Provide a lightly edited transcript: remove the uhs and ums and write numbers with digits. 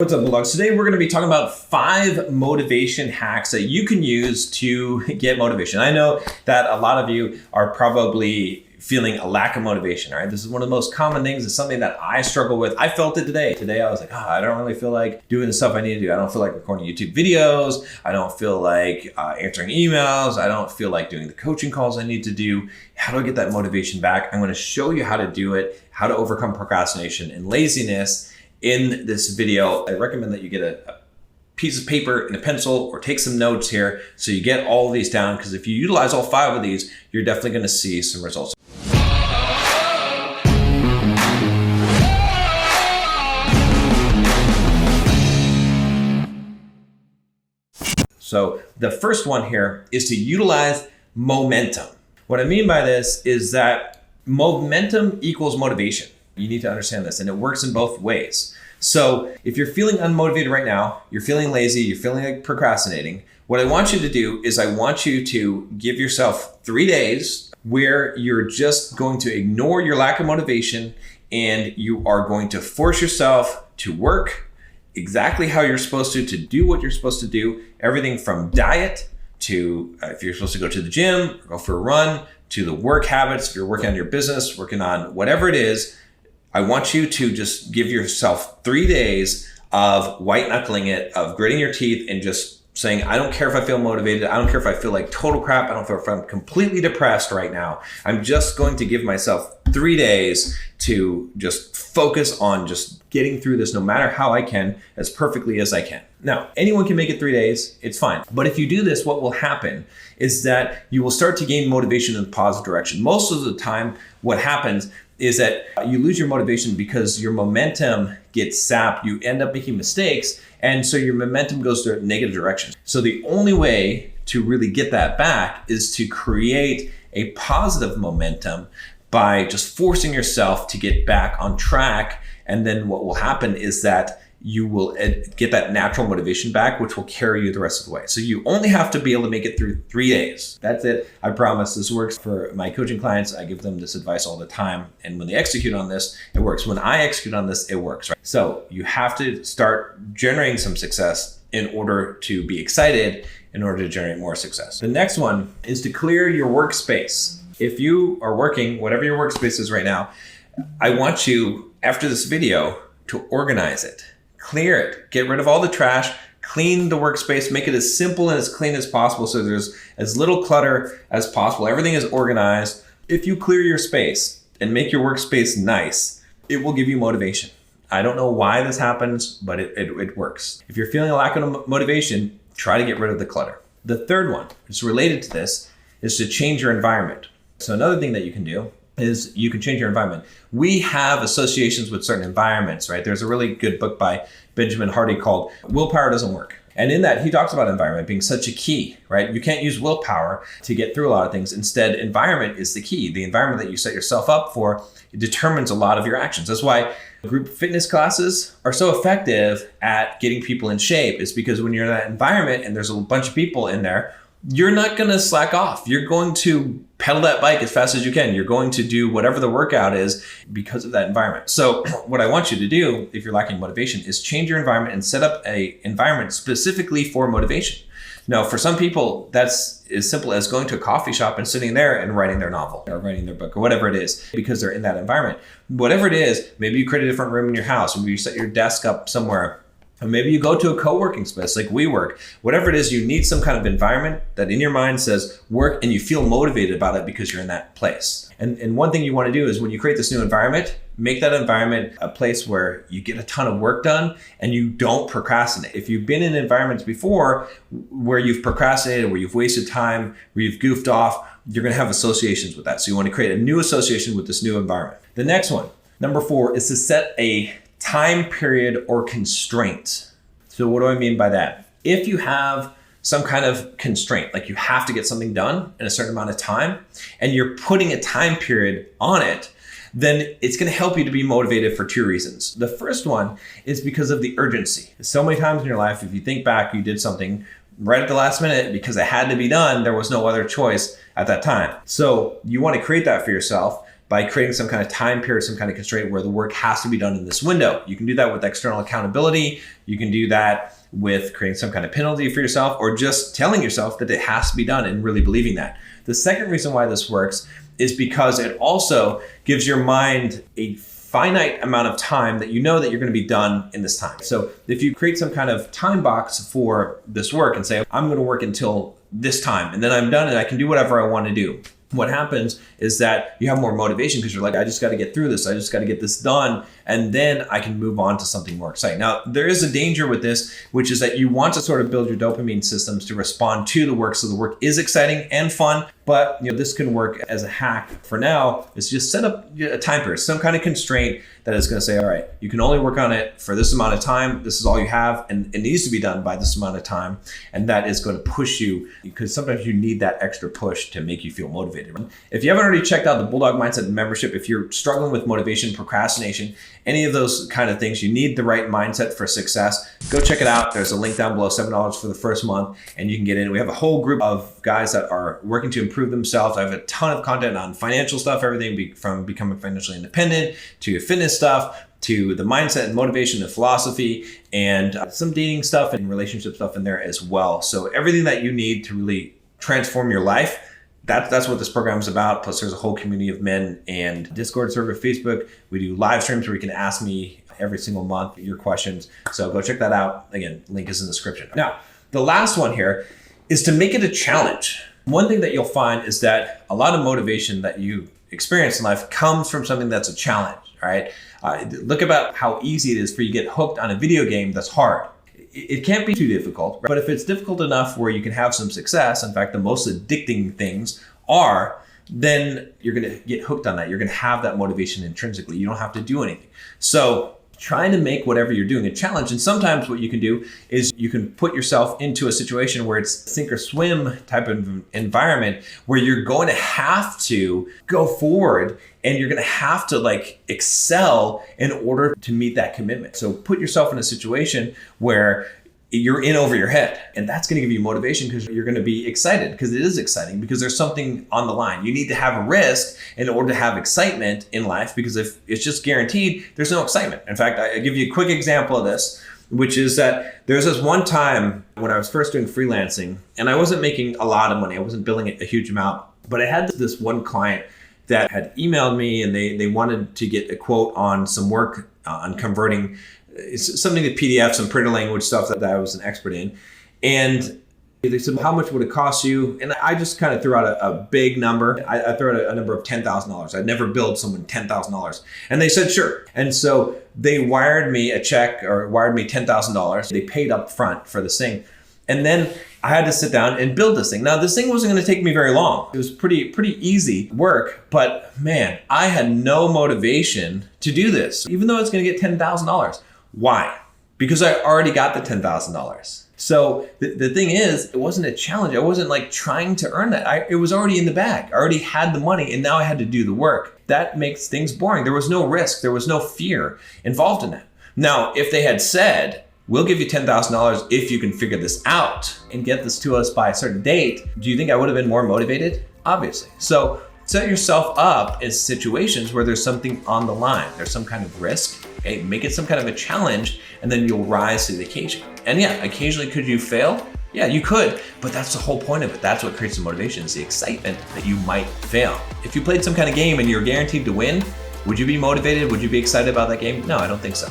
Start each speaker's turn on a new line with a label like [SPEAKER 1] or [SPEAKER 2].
[SPEAKER 1] What's up, Bulldog? Today we're going to be talking about 5 motivation hacks that you can use to get motivation. I know that a lot of you are probably feeling a lack of motivation, right? This is one of the most common things. It's something that I struggle with. I felt it today. Today I was like, I don't really feel like doing the stuff I need to do. I don't feel like recording YouTube videos. I don't feel like answering emails. I don't feel like doing the coaching calls I need to do. How do I get that motivation back? I'm going to show you how to do it, how to overcome procrastination and laziness in this video. I recommend that you get a piece of paper and a pencil or take some notes here so you get all of these down, because if you utilize all 5 of these, you're definitely going to see some results. So the first one here is to utilize momentum. What I mean by this is that momentum equals motivation. You need to understand this, and it works in both ways. So if you're feeling unmotivated right now, you're feeling lazy, you're feeling like procrastinating, what I want you to do is I want you to give yourself 3 days where you're just going to ignore your lack of motivation, and you are going to force yourself to work exactly how you're supposed to do what you're supposed to do. Everything from diet to if you're supposed to go to the gym, or go for a run, to the work habits, if you're working on your business, working on whatever it is. I want you to just give yourself 3 days of white knuckling it, of gritting your teeth and just saying, I don't care if I feel motivated. I don't care if I feel like total crap. I don't care if I'm completely depressed right now. I'm just going to give myself 3 days to just focus on just getting through this, no matter how I can, as perfectly as I can. Now, anyone can make it 3 days. It's fine. But if you do this, what will happen is that you will start to gain motivation in the positive direction. Most of the time, what happens is that you lose your motivation because your momentum gets sapped. You end up making mistakes, and so your momentum goes to a negative direction. So the only way to really get that back is to create a positive momentum by just forcing yourself to get back on track. And then what will happen is that you will get that natural motivation back, which will carry you the rest of the way. So you only have to be able to make it through 3 days. That's it. I promise this works for my coaching clients. I give them this advice all the time. And when they execute on this, it works. When I execute on this, it works, right? So you have to start generating some success in order to be excited, in order to generate more success. The next one is to clear your workspace. If you are working, whatever your workspace is right now, I want you, after this video, to organize it. Clear it, get rid of all the trash, clean the workspace, make it as simple and as clean as possible so there's as little clutter as possible. Everything is organized. If you clear your space and make your workspace nice, it will give you motivation. I don't know why this happens, but it works. If you're feeling a lack of motivation, try to get rid of the clutter. The third one, which is related to this, is to change your environment. So another thing that you can do is you can change your environment. We have associations with certain environments, right? There's a really good book by Benjamin Hardy called Willpower Doesn't Work. And in that, he talks about environment being such a key, right? You can't use willpower to get through a lot of things. Instead, environment is the key. The environment that you set yourself up for, it determines a lot of your actions. That's why group fitness classes are so effective at getting people in shape, is because when you're in that environment and there's a bunch of people in there, you're not going to slack off. You're going to pedal that bike as fast as you can. You're going to do whatever the workout is because of that environment. So what I want you to do, if you're lacking motivation, is change your environment and set up an environment specifically for motivation. Now, for some people, that's as simple as going to a coffee shop and sitting there and writing their novel or writing their book or whatever it is, because they're in that environment. Whatever it is, maybe you create a different room in your house. Maybe you set your desk up somewhere. Or maybe you go to a co-working space like WeWork. Whatever it is, you need some kind of environment that in your mind says work, and you feel motivated about it because you're in that place. And one thing you want to do is when you create this new environment, make that environment a place where you get a ton of work done and you don't procrastinate. If you've been in environments before where you've procrastinated, where you've wasted time, where you've goofed off, you're going to have associations with that. So you want to create a new association with this new environment. The next one, number 4, is to set a time period or constraint. So what do I mean by that? If you have some kind of constraint, like you have to get something done in a certain amount of time, and you're putting a time period on it, then it's going to help you to be motivated for 2 reasons. The first one is because of the urgency. So many times in your life, if you think back, you did something right at the last minute because it had to be done. There was no other choice at that time. So you want to create that for yourself by creating some kind of time period, some kind of constraint where the work has to be done in this window. You can do that with external accountability. You can do that with creating some kind of penalty for yourself, or just telling yourself that it has to be done and really believing that. The second reason why this works is because it also gives your mind a finite amount of time that you know that you're going to be done in this time. So if you create some kind of time box for this work and say, I'm going to work until this time and then I'm done and I can do whatever I want to do. What happens is that you have more motivation because you're like, I just got to get through this. I just got to get this done. And then I can move on to something more exciting. Now, there is a danger with this, which is that you want to sort of build your dopamine systems to respond to the work. So the work is exciting and fun, but this can work as a hack. For now, is just set up a time period, some kind of constraint that is going to say, all right, you can only work on it for this amount of time. This is all you have, and it needs to be done by this amount of time. And that is going to push you, because sometimes you need that extra push to make you feel motivated. If you haven't already checked out the Bulldog Mindset membership, if you're struggling with motivation, procrastination, any of those kind of things, you need the right mindset for success, go check it out. There's a link down below, $7 for the first month, and you can get in. We have a whole group of guys that are working to improve themselves. I have a ton of content on financial stuff, everything from becoming financially independent to fitness stuff, to the mindset and motivation and philosophy, and some dating stuff and relationship stuff in there as well. So everything that you need to really transform your life, that's what this program is about. Plus there's a whole community of men and Discord server, Facebook. We do live streams where you can ask me every single month your questions. So go check that out. Again, link is in the description. Now, the last one here is to make it a challenge. One thing that you'll find is that a lot of motivation that you experience in life comes from something that's a challenge, right? Look about how easy it is for you to get hooked on a video game that's hard. It can't be too difficult, but if it's difficult enough where you can have some success, in fact, the most addicting things are, then you're going to get hooked on that. You're going to have that motivation intrinsically. You don't have to do anything. So trying to make whatever you're doing a challenge. And sometimes what you can do is you can put yourself into a situation where it's sink or swim type of environment where you're going to have to go forward and you're going to have to excel in order to meet that commitment. So put yourself in a situation where you're in over your head, and that's going to give you motivation because you're going to be excited, because it is exciting, because there's something on the line. You need to have a risk in order to have excitement in life, because if it's just guaranteed, there's no excitement. In fact, I give you a quick example of this, which is that there's this one time when I was first doing freelancing and I wasn't making a lot of money. I wasn't billing a huge amount, but I had this one client that had emailed me and they wanted to get a quote on some work on converting something to PDF, some printer language stuff that I was an expert in. And they said, well, how much would it cost you? And I just kind of threw out a big number. I threw out a number of $10,000. I'd never billed someone $10,000. And they said, sure. And so they wired me a check, or wired me $10,000. They paid up front for this thing. And then I had to sit down and build this thing. Now, this thing wasn't going to take me very long. It was pretty easy work, but man, I had no motivation to do this, even though it's going to get $10,000. Why? Because I already got the $10,000. So the thing is, it wasn't a challenge. I wasn't trying to earn that. It was already in the bag. I already had the money, and now I had to do the work. That makes things boring. There was no risk. There was no fear involved in that. Now, if they had said, we'll give you $10,000 if you can figure this out and get this to us by a certain date, do you think I would have been more motivated? Obviously. So set yourself up in situations where there's something on the line. There's some kind of risk. Okay? Make it some kind of a challenge, and then you'll rise to the occasion. And yeah, occasionally could you fail? Yeah, you could, but that's the whole point of it. That's what creates the motivation, is the excitement that you might fail. If you played some kind of game and you're guaranteed to win, would you be motivated? Would you be excited about that game? No, I don't think so.